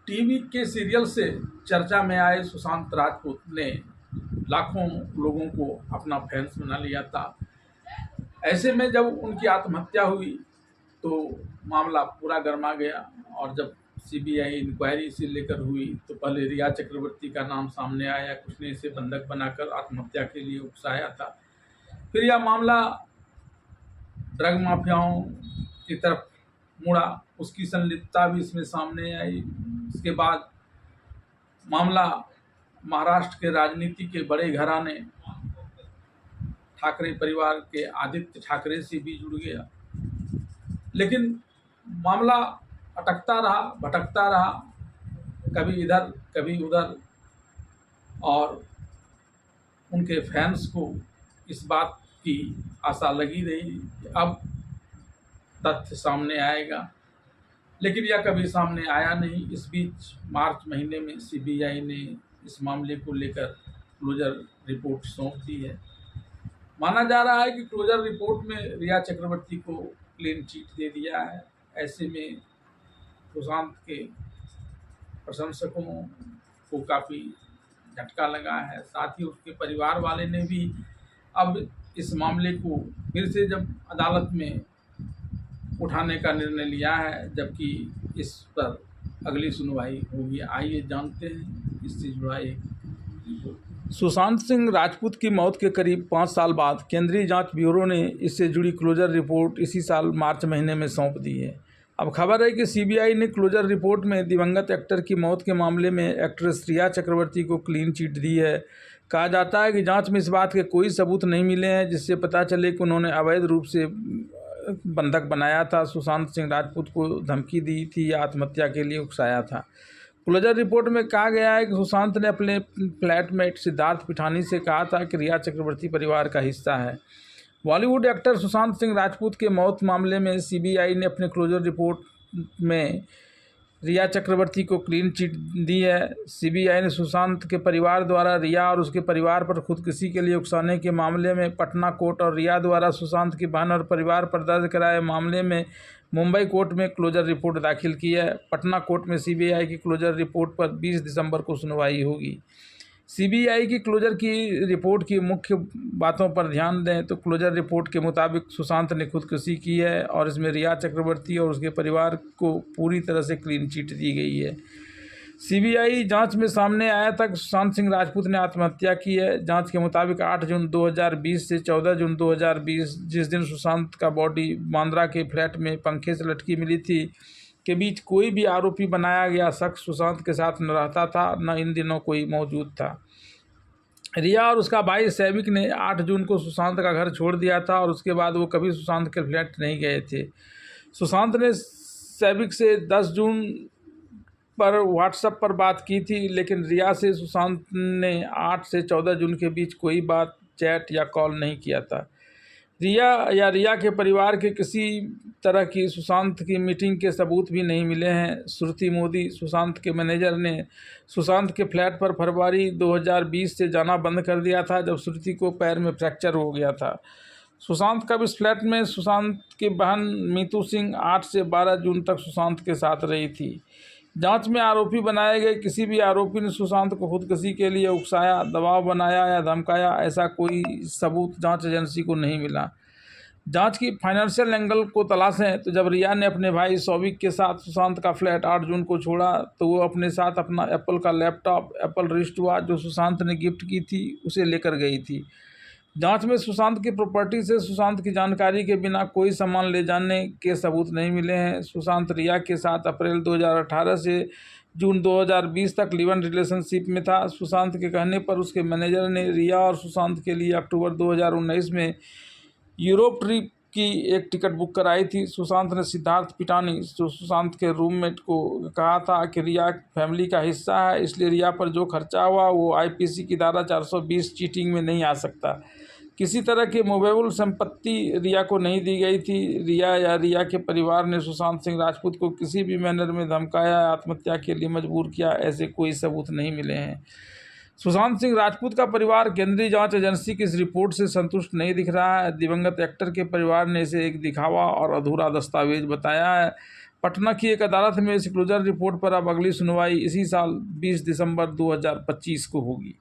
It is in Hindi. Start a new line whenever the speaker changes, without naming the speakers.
टीवी के सीरियल से चर्चा में आए सुशांत राजपूत ने लाखों लोगों को अपना फैंस बना लिया था। ऐसे में जब उनकी आत्महत्या हुई तो मामला पूरा गर्मा गया और जब सीबीआई इंक्वायरी से लेकर हुई तो पहले रिया चक्रवर्ती का नाम सामने आया, कुछ ने इसे बंधक बनाकर आत्महत्या के लिए उकसाया था। फिर यह मामला ड्रग माफियाओं की तरफ मुड़ा, उसकी संलिप्तता भी इसमें सामने आई। इसके बाद मामला महाराष्ट्र के राजनीति के बड़े घराने ठाकरे परिवार के आदित्य ठाकरे से भी जुड़ गया, लेकिन मामला अटकता रहा, भटकता रहा, कभी इधर कभी उधर, और उनके फैंस को इस बात की आशा लगी रही कि अब तथ्य सामने आएगा, लेकिन यह कभी सामने आया नहीं। इस बीच मार्च महीने में सीबीआई ने इस मामले को लेकर क्लोजर रिपोर्ट सौंप दी है। माना जा रहा है कि क्लोजर रिपोर्ट में रिया चक्रवर्ती को क्लीन चिट दे दिया है। ऐसे में सुशांत के प्रशंसकों को काफ़ी झटका लगा है। साथ ही उसके परिवार वाले ने भी अब इस मामले को फिर से जब अदालत में उठाने का निर्णय लिया है, जबकि इस पर अगली सुनवाई होगी। आइए जानते हैं इससे जुड़ा एक रिपोर्ट। सुशांत सिंह राजपूत की मौत के करीब 5 साल बाद केंद्रीय जांच ब्यूरो ने इससे जुड़ी क्लोजर रिपोर्ट इसी साल मार्च महीने में सौंप दी है। अब खबर है कि सीबीआई ने क्लोजर रिपोर्ट में दिवंगत एक्टर की मौत के मामले में एक्ट्रेस रिया चक्रवर्ती को क्लीन चिट दी है। कहा जाता है कि जांच में इस बात के कोई सबूत नहीं मिले हैं जिससे पता चले कि उन्होंने अवैध रूप से बंधक बनाया था, सुशांत सिंह राजपूत को धमकी दी थी या आत्महत्या के लिए उकसाया था। क्लोजर रिपोर्ट में कहा गया है कि सुशांत ने अपने फ्लैटमेट सिद्धार्थ पिठानी से कहा था कि रिया चक्रवर्ती परिवार का हिस्सा है। बॉलीवुड एक्टर सुशांत सिंह राजपूत के मौत मामले में सीबीआई ने अपने क्लोजर रिपोर्ट में रिया चक्रवर्ती को क्लीन चिट दी है। सीबीआई ने सुशांत के परिवार द्वारा रिया और उसके परिवार पर खुदकुशी के लिए उकसाने के मामले में पटना कोर्ट और रिया द्वारा सुशांत की बहन और परिवार पर दर्ज कराए मामले में मुंबई कोर्ट में क्लोजर रिपोर्ट दाखिल की है। पटना कोर्ट में सीबीआई की क्लोजर रिपोर्ट पर 20 दिसंबर को सुनवाई होगी। सीबीआई की क्लोजर की रिपोर्ट की मुख्य बातों पर ध्यान दें तो क्लोजर रिपोर्ट के मुताबिक सुशांत ने खुदकुशी की है और इसमें रिया चक्रवर्ती और उसके परिवार को पूरी तरह से क्लीन चिट दी गई है। सीबीआई जांच में सामने आया था कि सुशांत सिंह राजपूत ने आत्महत्या की है। जांच के मुताबिक 8 जून 2020 से 14 जून 2020, जिस दिन सुशांत का बॉडी बांद्रा के फ्लैट में पंखे से लटकी मिली थी, के बीच कोई भी आरोपी बनाया गया शख्स सुशांत के साथ न रहता था, न इन दिनों कोई मौजूद था। रिया और उसका भाई सैविक ने 8 जून को सुशांत का घर छोड़ दिया था और उसके बाद वो कभी सुशांत के फ्लैट नहीं गए थे। सुशांत ने सैविक से 10 जून पर व्हाट्सएप पर बात की थी, लेकिन रिया से सुशांत ने 8 से 14 जून के बीच कोई बात, चैट या कॉल नहीं किया था। रिया के परिवार के किसी तरह की सुशांत की मीटिंग के सबूत भी नहीं मिले हैं। श्रुति मोदी, सुशांत के मैनेजर, ने सुशांत के फ्लैट पर फरवरी 2020 से जाना बंद कर दिया था जब श्रुति को पैर में फ्रैक्चर हो गया था। सुशांत कब इस फ्लैट में सुशांत की बहन मीतू सिंह 8 से 12 जून तक सुशांत के साथ रही थी। जांच में आरोपी बनाए गए किसी भी आरोपी ने सुशांत को खुदकुशी के लिए उकसाया, दबाव बनाया या धमकाया, ऐसा कोई सबूत जांच एजेंसी को नहीं मिला। जांच की फाइनेंशियल एंगल को तलाशें तो जब रिया ने अपने भाई सौविक के साथ सुशांत का फ्लैट 8 जून को छोड़ा तो वो अपने साथ अपना एप्पल का लैपटॉप, एप्पल रिस्ट वॉच जो सुशांत ने गिफ्ट की थी, उसे लेकर गई थी। जांच में सुशांत की प्रॉपर्टी से सुशांत की जानकारी के बिना कोई सामान ले जाने के सबूत नहीं मिले हैं। सुशांत रिया के साथ अप्रैल 2018 से जून 2020 तक लिव इन रिलेशनशिप में था। सुशांत के कहने पर उसके मैनेजर ने रिया और सुशांत के लिए अक्टूबर 2019 में यूरोप ट्रिप की एक टिकट बुक कराई थी। सुशांत ने सिद्धार्थ पिटानी, जो सुशांत के रूममेट, को कहा था कि रिया फैमिली का हिस्सा है, इसलिए रिया पर जो खर्चा हुआ वो आईपीसी की धारा 420 चीटिंग में नहीं आ सकता। किसी तरह की मूवेबल संपत्ति रिया को नहीं दी गई थी। रिया या रिया के परिवार ने सुशांत सिंह राजपूत को किसी भी मैनर में धमकाया, आत्महत्या के लिए मजबूर किया, ऐसे कोई सबूत नहीं मिले हैं। सुशांत सिंह राजपूत का परिवार केंद्रीय जांच एजेंसी की इस रिपोर्ट से संतुष्ट नहीं दिख रहा है। दिवंगत एक्टर के परिवार ने इसे एक दिखावा और अधूरा दस्तावेज बताया है। पटना की एक अदालत में डिस्क्लोजर रिपोर्ट पर अब अगली सुनवाई इसी साल 20 दिसंबर 2025 को होगी।